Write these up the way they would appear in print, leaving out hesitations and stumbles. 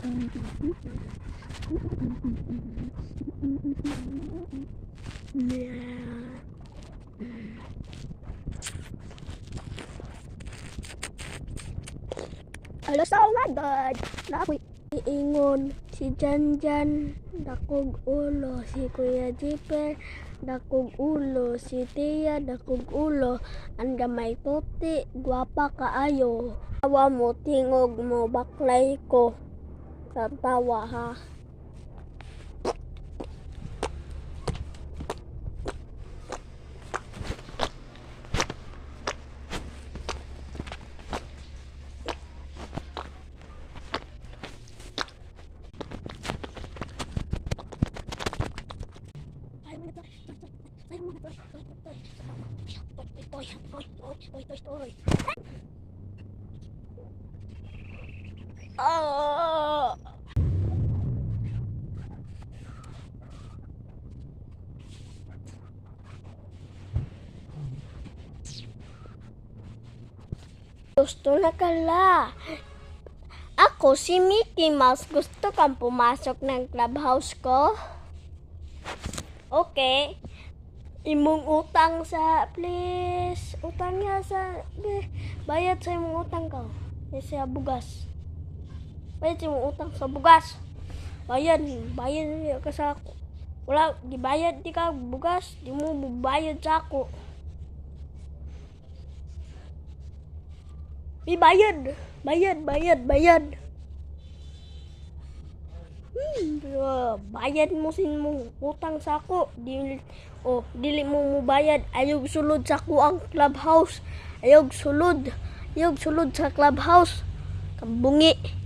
Alas ako nga dad. Nakoy iingon si Janjan, dakog ulo si Kuya Jipper, dakog ulo si Tia, dakog ulo ang gamay tuti, gwapa kaayo. Tawa mo, tingog mo, baklay ko. Sa tawa ha. Oh. Gusto na kala. Ako si Mickey Mouse. Gusto kang pumasok ng clubhouse ko? Okay. Imong utang sa, please. Utang niya sa, bayad sa imong utang ka. Sa bugas. Bayad sa imong utang sa bugas. Bayad ka sa ako. Wala, gibayad di ka bugas. Di mo bayad sa ako. Bayad. Bayad mo sin mo utang sa ako. Dili mo bayad. Ayog sulod sa ako ang clubhouse. Ayog sulod sa clubhouse. Kabungi.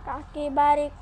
Kaki barik